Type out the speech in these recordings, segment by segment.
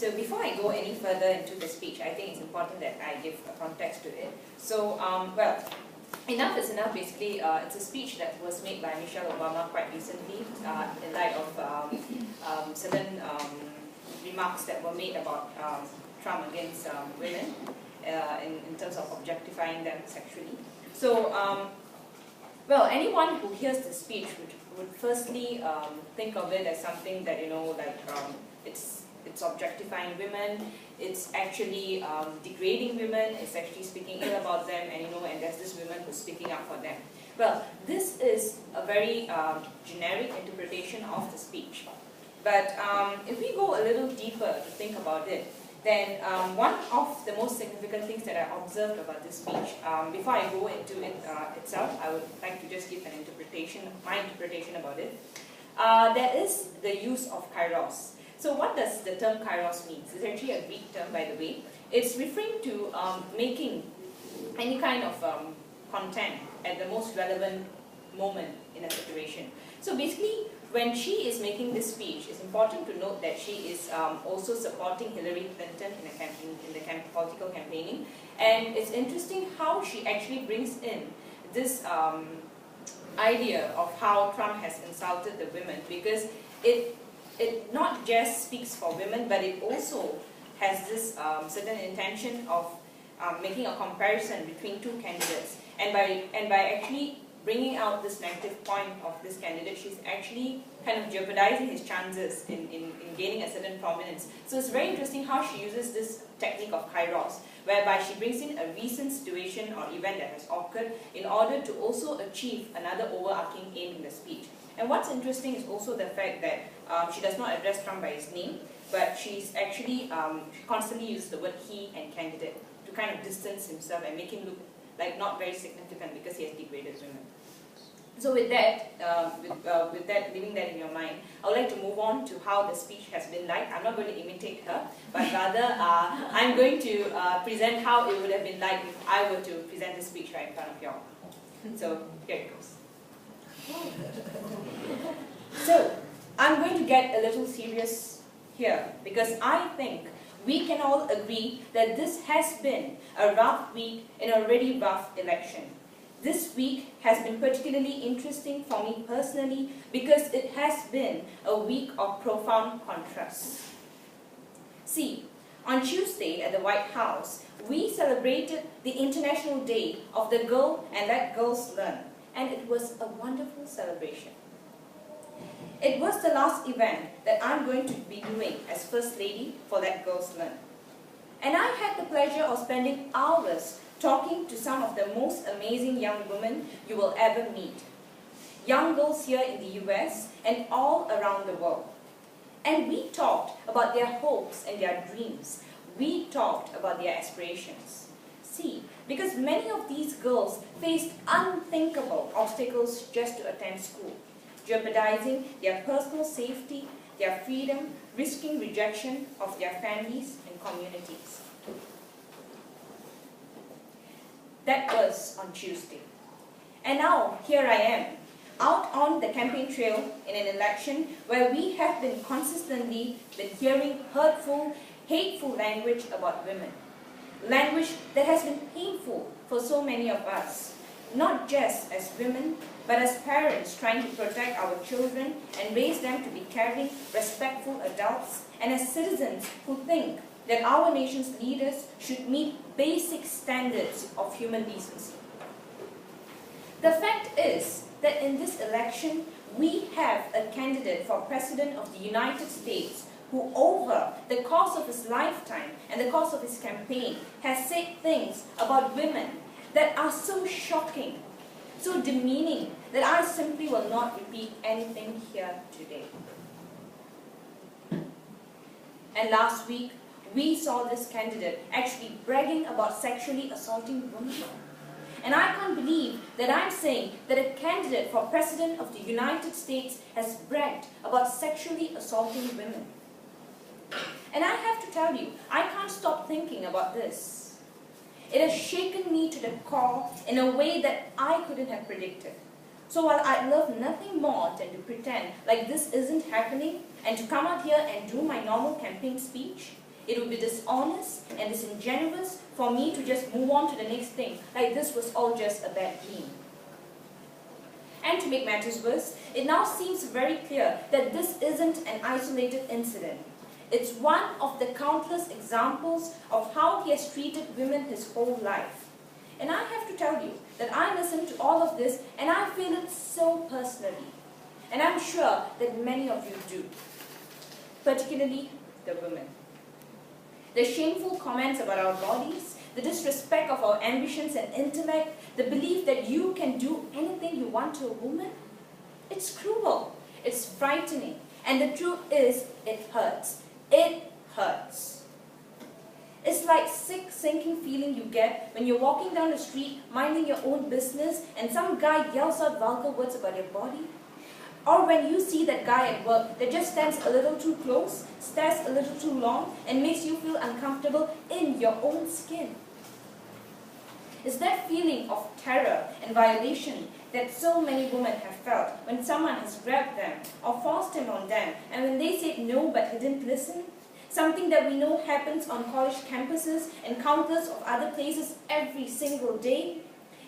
So before I go any further into the speech, I think it's important that I give a context to it. So, well, enough is enough. Basically, it's a speech that was made by Michelle Obama quite recently in light of certain remarks that were made about Trump against women in terms of objectifying them sexually. So, well, anyone who hears the speech would firstly think of it as something that, like it's objectifying women, it's actually degrading women, it's actually speaking ill about them, and there's this woman who's speaking up for them. Well, this is a very generic interpretation of the speech. But if we go a little deeper to think about it, then one of the most significant things that I observed about this speech, before I go into it itself, I would like to just give an interpretation, my interpretation about it. There is the use of kairos. So what does the term kairos mean? It's actually a Greek term, by the way. It's referring to making any kind of content at the most relevant moment in a situation. So basically, when she is making this speech, it's important to note that she is also supporting Hillary Clinton in the political campaigning. And it's interesting how she actually brings in this idea of how Trump has insulted the women, because it not just speaks for women, but it also has this certain intention of making a comparison between two candidates. And by actually bringing out this negative point of this candidate, she's actually kind of jeopardizing his chances in gaining a certain prominence. So it's very interesting how she uses this technique of kairos, whereby she brings in a recent situation or event that has occurred in order to also achieve another overarching aim in the speech. And what's interesting is also the fact that she does not address Trump by his name, but she's actually she constantly uses the word he and candidate to kind of distance himself and make him look like not very significant because he has degraded women. So with that, leaving that in your mind, I would like to move on to how the speech has been like. I'm not going to imitate her, but rather I'm going to present how it would have been like if I were to present the speech right in front of y'all. So here it goes. So I'm going to get a little serious here because I think we can all agree that this has been a rough week in a already rough election. This week has been particularly interesting for me personally because it has been a week of profound contrasts. See, on Tuesday at the White House, we celebrated the International Day of the Girl and Let Girls Learn, and it was a wonderful celebration. It was the last event that I'm going to be doing as First Lady for Let Girls Learn. And I had the pleasure of spending hours talking to some of the most amazing young women you will ever meet. Young girls here in the US and all around the world. And we talked about their hopes and their dreams. We talked about their aspirations. See, because many of these girls faced unthinkable obstacles just to attend school, jeopardizing their personal safety, their freedom, risking rejection of their families and communities. That was on Tuesday. And now, here I am, out on the campaign trail in an election where we have been consistently hearing hurtful, hateful language about women. Language that has been painful for so many of us, not just as women, but as parents trying to protect our children and raise them to be caring, respectful adults, and as citizens who think that our nation's leaders should meet basic standards of human decency. The fact is that in this election, we have a candidate for President of the United States who over the course of his lifetime and the course of his campaign has said things about women that are so shocking, so demeaning, that I simply will not repeat anything here today. And last week, we saw this candidate actually bragging about sexually assaulting women. And I can't believe that I'm saying that a candidate for President of the United States has bragged about sexually assaulting women. And I have to tell you, I can't stop thinking about this. It has shaken me to the core in a way that I couldn't have predicted. So while I'd love nothing more than to pretend like this isn't happening and to come out here and do my normal campaign speech, It would be dishonest and disingenuous for me to just move on to the next thing, like this was all just a bad dream. And to make matters worse, it now seems very clear that this isn't an isolated incident. It's one of the countless examples of how he has treated women his whole life. And I have to tell you that I listen to all of this and I feel it so personally. And I'm sure that many of you do, particularly the women. The shameful comments about our bodies, the disrespect of our ambitions and intellect, the belief that you can do anything you want to a woman, it's cruel, it's frightening, and the truth is, it hurts. It hurts. It's like sick, sinking feeling you get when you're walking down the street, minding your own business, and some guy yells out vulgar words about your body. Or when you see that guy at work that just stands a little too close, stares a little too long, and makes you feel uncomfortable in your own skin. It's that feeling of terror and violation that so many women have felt when someone has grabbed them or forced him on them, and when they said no but he didn't listen. Something that we know happens on college campuses and countless of other places every single day.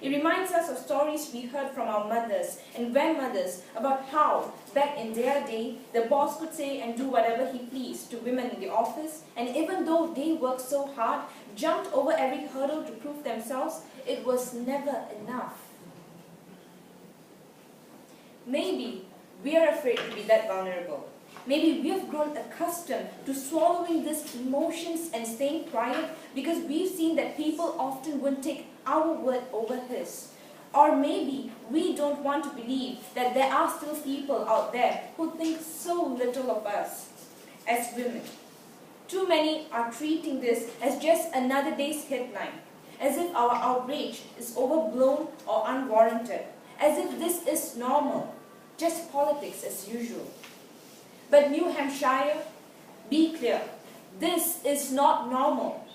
It reminds us of stories we heard from our mothers and grandmothers about how, back in their day, the boss could say and do whatever he pleased to women in the office, and even though they worked so hard, jumped over every hurdle to prove themselves, it was never enough. Maybe we are afraid to be that vulnerable. Maybe we have grown accustomed to swallowing these emotions and staying quiet because we've seen that people often won't take our word over his. Or maybe we don't want to believe that there are still people out there who think so little of us as women. Too many are treating this as just another day's headline, as if our outrage is overblown or unwarranted, as if this is normal, just politics as usual. But New Hampshire, be clear, this is not normal.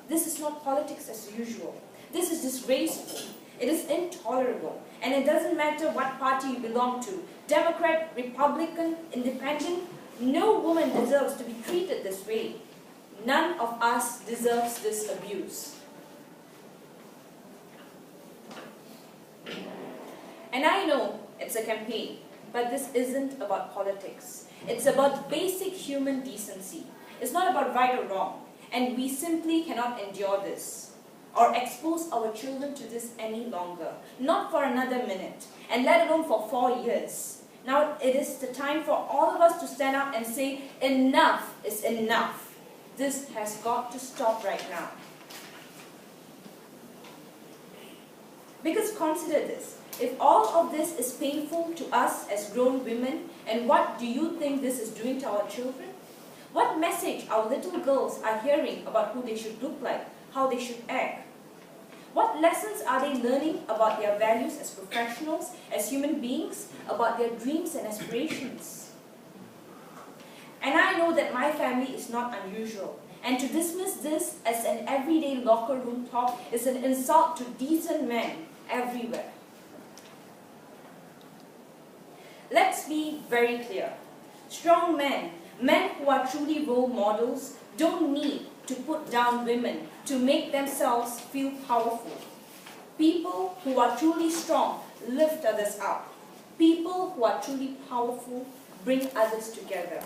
This is not politics as usual. This is disgraceful. It is intolerable. And it doesn't matter what party you belong to, Democrat, Republican, Independent, no woman deserves to be treated this way. None of us deserves this abuse. And I know it's a campaign, but this isn't about politics. It's about basic human decency. It's not about right or wrong. And we simply cannot endure this or expose our children to this any longer. Not for another minute, and let alone for 4 years. Now it is the time for all of us to stand up and say, enough is enough. This has got to stop right now. Because consider this. If all of this is painful to us as grown women, and what do you think this is doing to our children? What message our little girls are hearing about who they should look like, how they should act? What lessons are they learning about their values as professionals, as human beings, about their dreams and aspirations? And I know that my family is not unusual, and to dismiss this as an everyday locker room talk is an insult to decent men everywhere. Let's be very clear. Strong men, men who are truly role models, don't need to put down women to make themselves feel powerful. People who are truly strong lift others up. People who are truly powerful bring others together.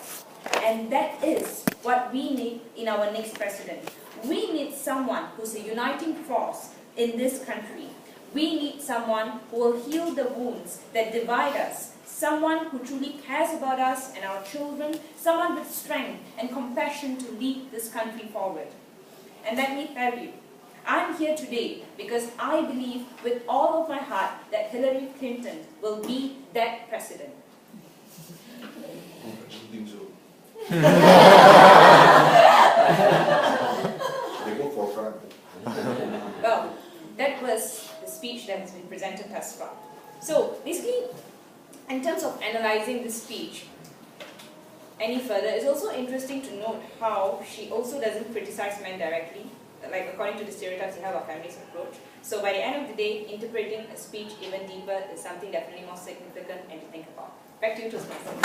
And that is what we need in our next president. We need someone who's a uniting force in this country. We need someone who will heal the wounds that divide us. Someone who truly cares about us and our children, someone with strength and compassion to lead this country forward. And let me tell you, I'm here today because I believe with all of my heart that Hillary Clinton will be that president. I don't think so. They go for fun. Well, that was the speech that has been presented thus far. So, basically, in terms of analyzing this speech any further, it's also interesting to note how she also doesn't criticize men directly, like according to the stereotypes we have our families approach. So by the end of the day, interpreting a speech even deeper is something definitely more significant and to think about. Back to you, Toastmasters.